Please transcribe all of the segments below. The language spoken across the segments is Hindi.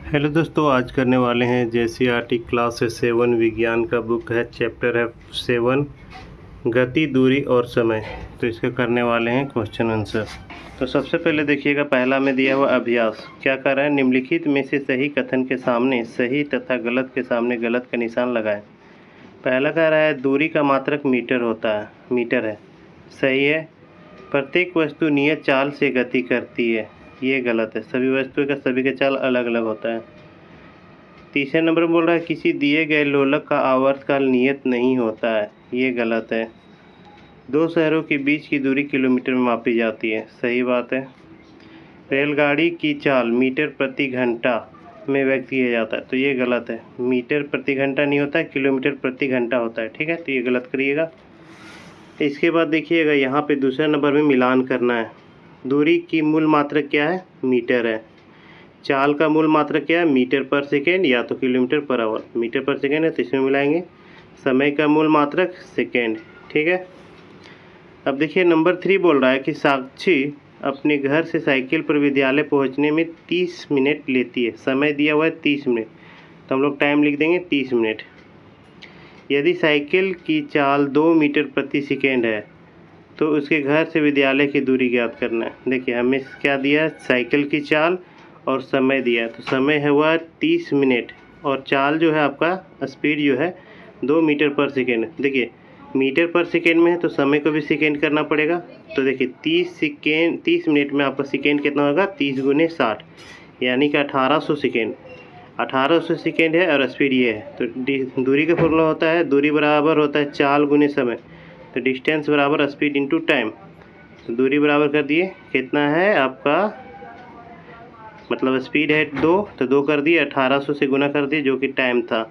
हेलो दोस्तों, आज करने वाले हैं जेसीईआरटी क्लास 7 विज्ञान का बुक है, चैप्टर है 7 गति, दूरी और समय। तो इसके करने वाले हैं क्वेश्चन आंसर। तो सबसे पहले देखिएगा, पहला में दिया हुआ अभ्यास क्या कर रहा है। निम्नलिखित में से सही कथन के सामने सही तथा गलत के सामने गलत का निशान लगाएं। पहला कह रहा है दूरी का मात्रक मीटर है। सही है। प्रत्येक वस्तु नियत चाल से गति करती है, ये गलत है। सभी वस्तुओं का सभी का चाल अलग अलग होता है। तीसरे नंबर में बोल रहा है किसी दिए गए लोलक का आवर्तकाल नियत नहीं होता है, ये गलत है। दो शहरों के बीच की दूरी किलोमीटर में मापी जाती है, सही बात है। रेलगाड़ी की चाल मीटर प्रति घंटा में व्यक्त किया जाता है, तो ये गलत है। मीटर प्रति घंटा नहीं होता है, किलोमीटर प्रति घंटा होता है, ठीक है। तो ये गलत करिएगा। इसके बाद देखिएगा, यहाँ पे दूसरे नंबर में मिलान करना है। दूरी की मूल मात्रक क्या है, मीटर है। चाल का मूल मात्रक क्या है, मीटर पर सेकेंड या तो किलोमीटर पर आवर। मीटर पर सेकेंड है तो इसमें मिलाएंगे। समय का मूल मात्रक सेकेंड, ठीक है। अब देखिए नंबर 3 बोल रहा है कि साक्षी अपने घर से साइकिल पर विद्यालय पहुंचने में 30 मिनट लेती है। समय दिया हुआ है 30 मिनट, तो हम लोग टाइम लिख देंगे 30 मिनट। यदि साइकिल की चाल 2 मीटर प्रति सेकेंड है तो उसके घर से विद्यालय की दूरी ज्ञात करना है। देखिए हमें क्या दिया है, साइकिल की चाल और समय दिया है। तो समय है हुआ 30 मिनट और चाल जो है आपका स्पीड जो है 2 मीटर पर सेकेंड। देखिए मीटर पर सेकेंड में है तो समय को भी सेकेंड करना पड़ेगा। तो देखिए 30 मिनट में आपका सेकेंड कितना होगा, 30 गुने 60 यानी कि 1800 सेकेंड। 1800 सेकेंड है और स्पीड ये है। तो दूरी का फॉर्मूला होता है, दूरी बराबर होता है चाल गुने समय। तो डिस्टेंस बराबर स्पीड इंटू टाइम। तो दूरी बराबर कर दिए, कितना है आपका, मतलब स्पीड है 2 तो 2 कर दिए, 1800 से गुना कर दिए जो कि टाइम था।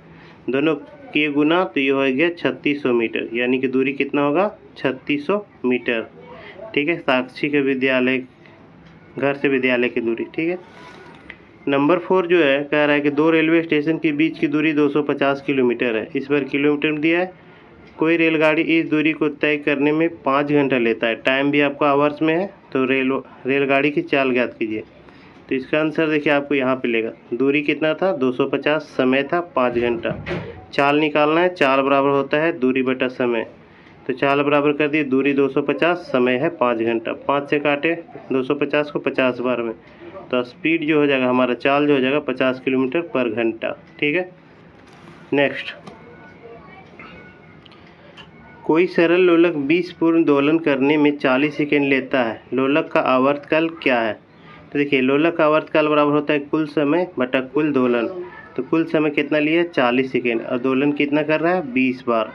दोनों के गुना तो ये हो गया 3600 मीटर, यानी कि दूरी कितना होगा, 3600 मीटर, ठीक है। साक्षी के विद्यालय, घर से विद्यालय की दूरी, ठीक है। नंबर 4 जो है कह रहा है कि दो रेलवे स्टेशन के बीच की दूरी 250 किलोमीटर है। इस बार किलोमीटर में दिया है। कोई रेलगाड़ी इस दूरी को तय करने में 5 घंटा लेता है। टाइम भी आपका आवर्स में है। तो रेलगाड़ी की चाल ज्ञात कीजिए। तो इसका आंसर देखिए आपको यहाँ पे लेगा। दूरी कितना था, 250, समय था 5 घंटा। चाल निकालना है, चाल बराबर होता है दूरी बटा समय। तो चाल बराबर कर दिए, दूरी 250, समय है 5 घंटा। 5 से काटे 250 को 50 बार में, तो स्पीड जो हो जाएगा हमारा, चाल जो हो जाएगा 50 किलोमीटर पर घंटा, ठीक है। नेक्स्ट, कोई सरल लोलक 20 पूर्ण दोलन करने में 40 सेकेंड लेता है। लोलक का आवर्तकाल क्या है। तो देखिए लोलक का आवर्तकाल बराबर होता है कुल समय बटा कुल दोलन। तो कुल समय कितना लिया है, 40 सेकेंड, और दोलन कितना कर रहा है, 20 बार।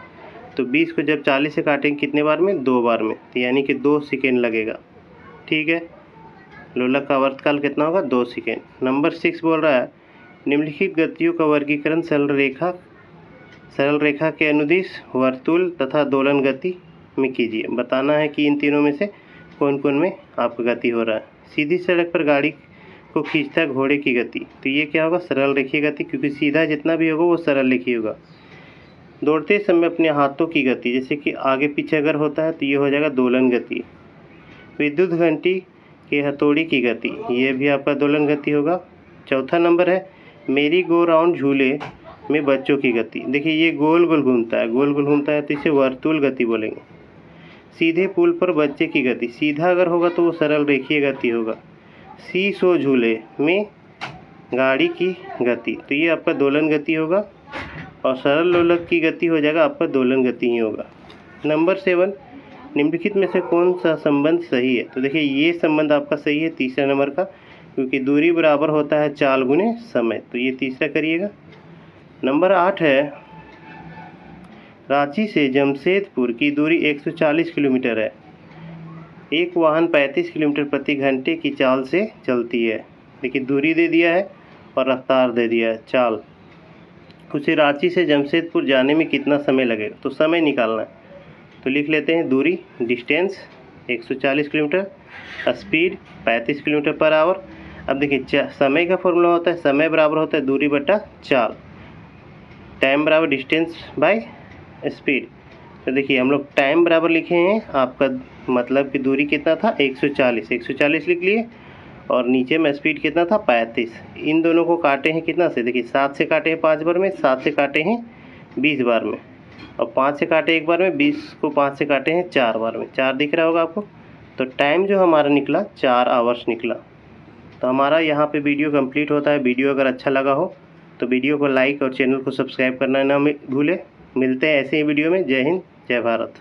तो 20 को जब 40 से काटेंगे कितने बार में, 2 बार में, तो यानी कि 2 सेकेंड लगेगा, ठीक है। लोलक का आवर्तकाल कितना होगा, 2 सेकेंड। नंबर 6 बोल रहा है निम्नलिखित गतियों का वर्गीकरण सरल रेखा के अनुदिश, वर्तुल तथा दोलन गति में कीजिए। बताना है कि इन तीनों में से कौन कौन में आपका गति हो रहा है। सीधी सड़क पर गाड़ी को खींचता घोड़े की गति, तो ये क्या होगा, सरल रेखीय गति, क्योंकि सीधा जितना भी होगा वो सरल रेखीय होगा। दौड़ते समय अपने हाथों की गति, जैसे कि आगे पीछे अगर होता है तो ये हो जाएगा दोलन गति। विद्युत घंटी के हथौड़ी की गति, ये भी आपका दोलन गति होगा। चौथा नंबर है मेरी गो राउंड झूले में बच्चों की गति। देखिए ये गोल गोल घूमता है, तो इसे वर्तुल गति बोलेंगे। सीधे पुल पर बच्चे की गति, सीधा अगर होगा तो वो सरल रेखीय गति होगा। सीसो झूले में गाड़ी की गति, तो ये आपका दोलन गति होगा। और सरल लोलक की गति हो जाएगा आपका दोलन गति ही होगा। नंबर 7, निम्नलिखित में से कौन सा संबंध सही है। तो देखिए ये संबंध आपका सही है, तीसरा नंबर का, क्योंकि दूरी बराबर होता है चाल गुने समय, तो ये तीसरा करिएगा। नंबर 8 है रांची से जमशेदपुर की दूरी 140 किलोमीटर है। एक वाहन 35 किलोमीटर प्रति घंटे की चाल से चलती है। देखिए दूरी दे दिया है और रफ्तार दे दिया है, चाल। उसे रांची से जमशेदपुर जाने में कितना समय लगेगा, तो समय निकालना है। तो लिख लेते हैं दूरी, distance 140 kilometre, speed 35 kilometre per hour. अब देखिए समय का फॉर्मूला होता है, समय बराबर होता है दूरी बटा चाल, टाइम बराबर डिस्टेंस बाय स्पीड। तो देखिए हम लोग टाइम बराबर लिखे हैं, आपका मतलब कि दूरी कितना था, 140 लिख लिए, और नीचे में स्पीड कितना था 35। इन दोनों को काटे हैं कितना से, देखिए 7 से काटे हैं 5 बार में, 7 से काटे हैं 20 बार में, और 5 से काटे एक बार में, 20 को 5 से काटे हैं 4 बार में। 4 दिख रहा होगा आपको। तो टाइम जो हमारा निकला 4 आवर्स निकला। तो हमारा यहाँ पे वीडियो कंप्लीट होता है। वीडियो अगर अच्छा लगा हो तो वीडियो को लाइक और चैनल को सब्सक्राइब करना ना भूलें। मिलते हैं ऐसे ही वीडियो में। जय हिंद, जय भारत।